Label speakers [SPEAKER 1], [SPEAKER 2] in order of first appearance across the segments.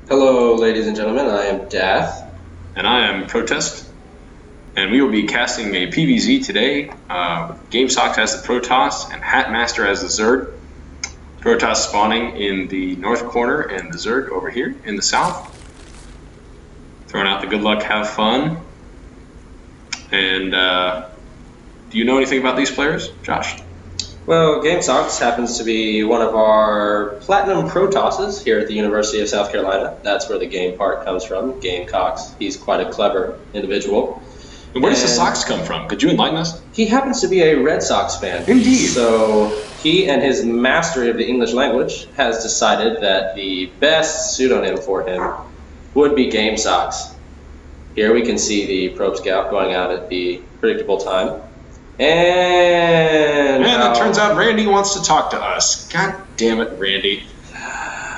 [SPEAKER 1] Hello, ladies and gentlemen. I am Dath.
[SPEAKER 2] And I am Protest. And we will be casting a PvZ today. Gamesox has the Protoss and HatMaster has the Zerg. Protoss spawning in the north corner and the Zerg over here in the south. Throwing out the good luck, have fun. And do you know anything about these players, Josh?
[SPEAKER 1] Well, Gamesox happens to be one of our platinum Protosses here at the University of South Carolina. That's where the game part comes from, Gamecox. He's quite a clever individual.
[SPEAKER 2] And where does the Sox come from? Could you enlighten us?
[SPEAKER 1] He happens to be a Red Sox fan.
[SPEAKER 2] Indeed.
[SPEAKER 1] So he and his mastery of the English language has decided that the best pseudonym for him would be Gamesox. Here we can see the probe scout going out at the predictable time. And
[SPEAKER 2] it turns out Randy wants to talk to us. God damn it, Randy.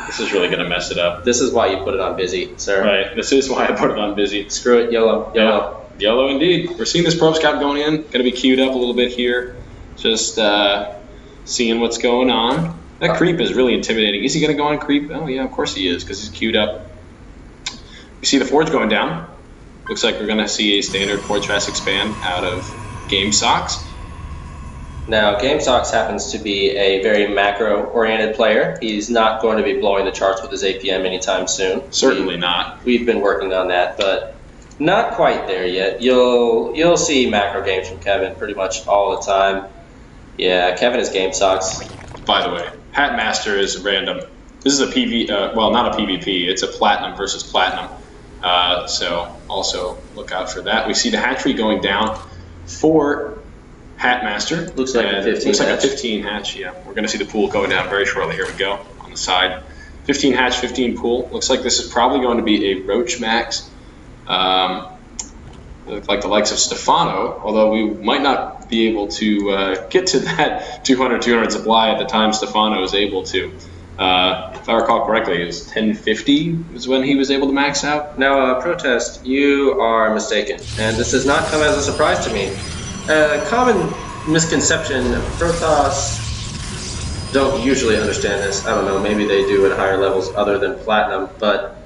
[SPEAKER 2] This is really going to mess it up.
[SPEAKER 1] This is why you put it on busy, sir.
[SPEAKER 2] Right, this is why I put it on busy.
[SPEAKER 1] Screw it, yellow.
[SPEAKER 2] Yeah. Yellow indeed. We're seeing this probe scout going in. Going to be queued up a little bit here. Just seeing what's going on. That creep is really intimidating. Is he going to go on creep? Oh yeah, of course he is, because he's queued up. You see the forge going down. Looks like we're going to see a standard forge fast expand out of Gamesox.
[SPEAKER 1] Now, Gamesox happens to be a very macro-oriented player. He's not going to be blowing the charts with his APM anytime soon.
[SPEAKER 2] Certainly not.
[SPEAKER 1] We've been working on that, but not quite there yet. You'll see macro games from Kevin pretty much all the time. Yeah, Kevin is Gamesox.
[SPEAKER 2] By the way, HatMaster is random. This is a well, not a PvP. It's a platinum versus platinum. So also look out for that. We see the hatchery going down for HatMaster.
[SPEAKER 1] Looks like a 15
[SPEAKER 2] looks like
[SPEAKER 1] hatch.
[SPEAKER 2] a 15 hatch, yeah. We're going to see the pool going down very shortly. Here we go on the side. 15 hatch, 15 pool. Looks like this is probably going to be a Roach Max. Like the likes of Stefano, although we might not be able to get to that 200 supply at the time Stefano is able to. If I recall correctly, it was 1050 was when he was able to max out.
[SPEAKER 1] Now, Protest, you are mistaken, and this does not come as a surprise to me. Common misconception, Protoss don't usually understand this. I don't know, maybe they do at higher levels other than Platinum, but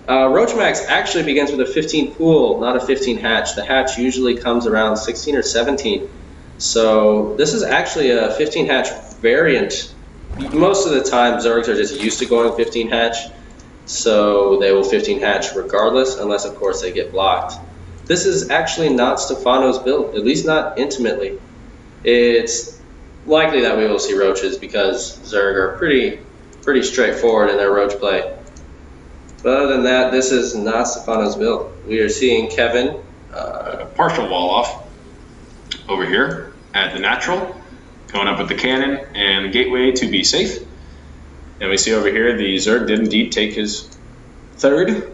[SPEAKER 1] Roach Max actually begins with a 15 pool, not a 15 hatch. The hatch usually comes around 16 or 17. So this is actually a 15 hatch variant. Most of the time, Zergs are just used to going 15 hatch, so they will 15 hatch regardless, unless of course they get blocked. This is actually not Stefano's build, at least not intimately. It's likely that we will see roaches because Zerg are pretty straightforward in their roach play. But other than that, this is not Stefano's build. We are seeing Kevin.
[SPEAKER 2] Partial wall off over here at the natural. Going up with the cannon and the gateway to be safe. And we see over here the Zerg did indeed take his third.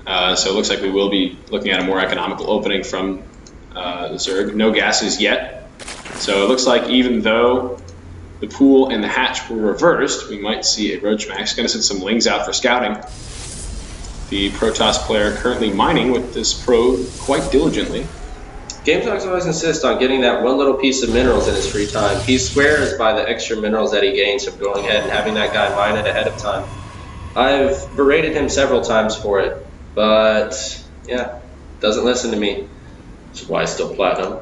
[SPEAKER 2] So it looks like we will be looking at a more economical opening from the Zerg. No gases yet. So it looks like even though the pool and the hatch were reversed, we might see a Roach Max. Going to send some lings out for scouting. The Protoss player currently mining with this probe quite diligently.
[SPEAKER 1] Gamesox always insists on getting that one little piece of minerals in his free time. He swears by the extra minerals that he gains from going ahead and having that guy mine it ahead of time. I've berated him several times for it, but yeah, doesn't listen to me. Which is why he's still platinum.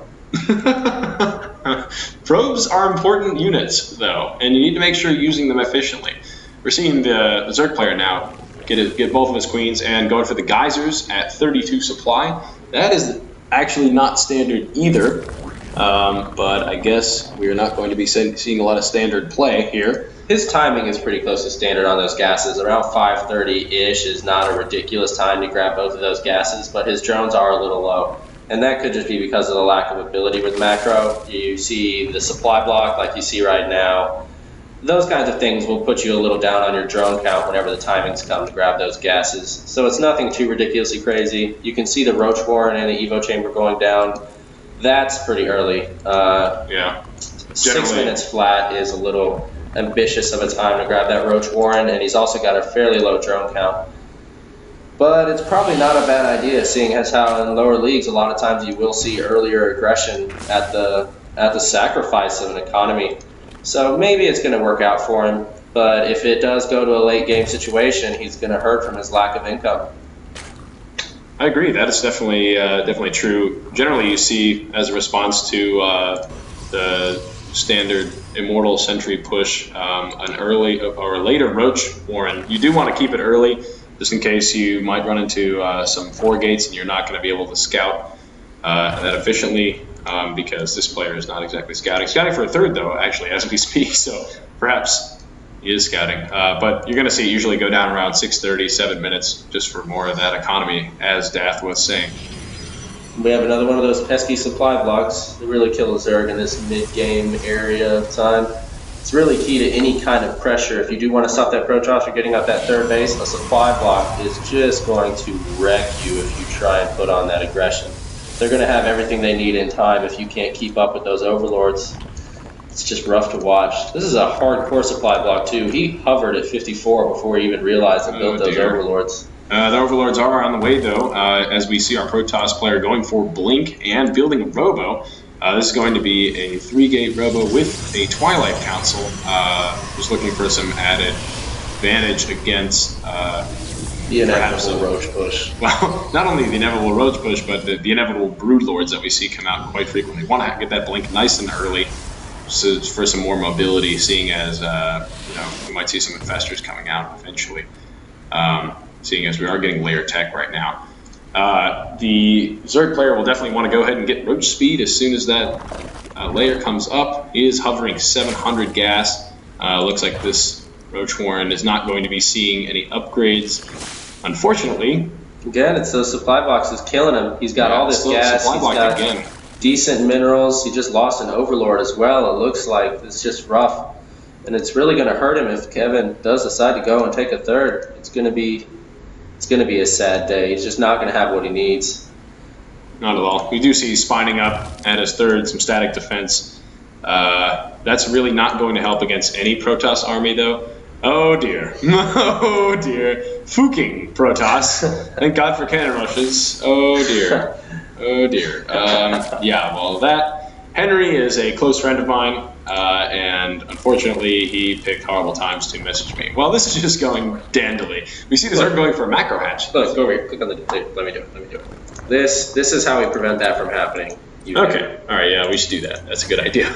[SPEAKER 2] Probes are important units, though, and you need to make sure you're using them efficiently. We're seeing the Zerg player now get both of his queens and going for the geysers at 32 supply. That is actually not standard either, but I guess we're not going to be seeing a lot of standard play here.
[SPEAKER 1] His timing is pretty close to standard on those gases. Around 5:30-ish is not a ridiculous time to grab both of those gases, but his drones are a little low. And that could just be because of the lack of ability with macro. You see the supply block like you see right now. Those kinds of things will put you a little down on your drone count whenever the timings come to grab those gases. So it's nothing too ridiculously crazy. You can see the Roach Warren and the Evo Chamber going down. That's pretty early.
[SPEAKER 2] Yeah.
[SPEAKER 1] 6 minutes flat is a little ambitious of a time to grab that Roach Warren, and he's also got a fairly low drone count. But it's probably not a bad idea, seeing as how in lower leagues a lot of times you will see earlier aggression at the sacrifice of an economy. So maybe it's going to work out for him. But if it does go to a late game situation, he's going to hurt from his lack of income.
[SPEAKER 2] I agree. That is definitely true. Generally, you see as a response to the standard Immortal Sentry push, an early or a later Roach Warren. You do want to keep it early, just in case you might run into some 4 gates and you're not going to be able to scout that efficiently, because this player is not exactly scouting. Scouting for a third, though, actually, as we speak. So perhaps he is scouting, but you're going to see it usually go down around 6:30, 7 minutes, just for more of that economy, as Dath was saying.
[SPEAKER 1] We have another one of those pesky supply blocks that really kill a Zerg in this mid-game area of time. It's really key to any kind of pressure. If you do want to stop that Protoss or getting up that third base, a supply block is just going to wreck you if you try and put on that aggression. They're going to have everything they need in time if you can't keep up with those overlords. It's just rough to watch. This is a hardcore supply block too. He hovered at 54 before he even realized and built those overlords.
[SPEAKER 2] The overlords are on the way though, as we see our Protoss player going for Blink and building a Robo. This is going to be a 3-gate Robo with a Twilight Council. Just looking for some added advantage against
[SPEAKER 1] the inevitable Roach push.
[SPEAKER 2] Well, not only the inevitable Roach push, but the inevitable Broodlords that we see come out quite frequently. Want to get that Blink nice and early, so for some more mobility, seeing as we might see some infestors coming out eventually. Seeing as we are getting layer tech right now. The Zerg player will definitely want to go ahead and get Roach speed as soon as that layer comes up. He is hovering 700 gas. Looks like this Roach Warren is not going to be seeing any upgrades, unfortunately.
[SPEAKER 1] Again, it's those supply boxes killing him. He's got all this gas. He's got again. Decent minerals. He just lost an Overlord as well. It looks like it's just rough. And it's really going to hurt him if Kevin does decide to go and take a third. It's going to be a sad day. He's just not going to have what he needs.
[SPEAKER 2] Not at all. We do see spining up at his third, some static defense. That's really not going to help against any Protoss army, though. Oh dear. Oh dear. Fuking Protoss. Thank God for cannon rushes. Oh dear. Oh dear. Yeah, well, that Henry is a close friend of mine, and unfortunately he picked horrible times to message me. Well, this is just going dandily. We see the Zerg going for a macro hatch.
[SPEAKER 1] Look, go over here. Click on the. Let me do it. This is how we prevent that from happening.
[SPEAKER 2] Okay. All right. Yeah, we should do that. That's a good idea.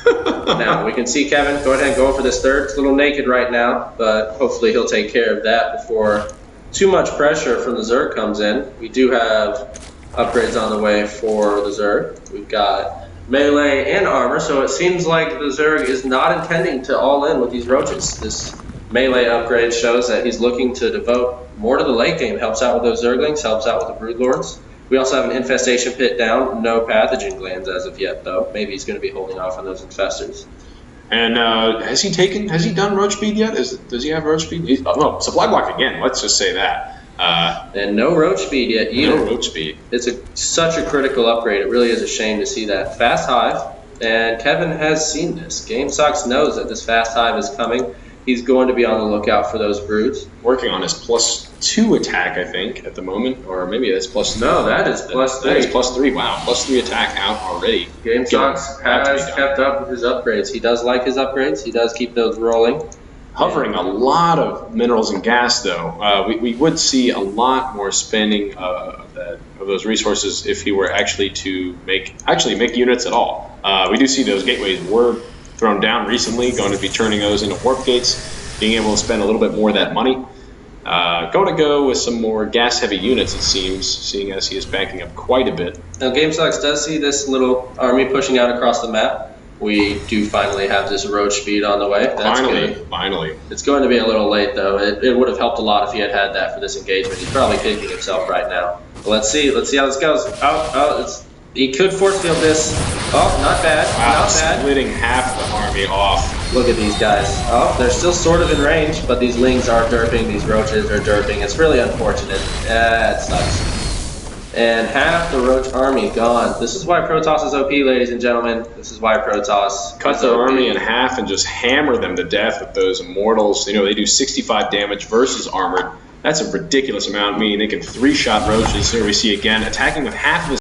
[SPEAKER 1] Now we can see Kevin go ahead and go for this third. It's a little naked right now, but hopefully he'll take care of that before too much pressure from the Zerg comes in. We do have upgrades on the way for the Zerg. We've got melee and armor, so it seems like the Zerg is not intending to all in with these roaches. This melee upgrade shows that he's looking to devote more to the late game. Helps out with those Zerglings, helps out with the Broodlords. We also have an infestation pit down. No pathogen glands as of yet, though. Maybe he's going to be holding off on those infestors.
[SPEAKER 2] And has he done roach speed yet? Does he have roach speed? No, supply block again. Let's just say that.
[SPEAKER 1] And no roach speed yet either.
[SPEAKER 2] No roach speed.
[SPEAKER 1] It's such a critical upgrade. It really is a shame to see that. Fast Hive, and Kevin has seen this. Gamesox knows that this Fast Hive is coming. He's going to be on the lookout for those broods.
[SPEAKER 2] Working on his +2 attack, I think, at the moment. Or maybe that's +3.
[SPEAKER 1] No, that is +3.
[SPEAKER 2] That is +3. Wow, +3 attack out already.
[SPEAKER 1] Gamesox has kept up with his upgrades. He does like his upgrades. He does keep those rolling.
[SPEAKER 2] Hovering a lot of minerals and gas, though. We would see a lot more spending of those resources if he were actually to make units at all. We do see those gateways were thrown down recently, going to be turning those into warp gates, being able to spend a little bit more of that money. Going to go with some more gas-heavy units, it seems, seeing as he is backing up quite a bit.
[SPEAKER 1] Now, Gamesox does see this little army pushing out across the map. We do finally have this roach speed on the way. That's
[SPEAKER 2] Finally.
[SPEAKER 1] It's going to be a little late, though. It would have helped a lot if he had that for this engagement. He's probably kicking himself right now. But let's see how this goes. He could force field this. Oh, not bad.
[SPEAKER 2] Wow,
[SPEAKER 1] not bad.
[SPEAKER 2] Splitting half the army off.
[SPEAKER 1] Look at these guys. Oh, they're still sort of in range, but these lings are derping. These roaches are derping. It's really unfortunate. It sucks. And half the roach army gone. This is why Protoss is OP, ladies and gentlemen. This is why Protoss
[SPEAKER 2] cut the army in half and just hammer them to death with those immortals. You know, they do 65 damage versus armored. That's a ridiculous amount, meaning they can 3-shot roaches. Here we see again attacking with half of his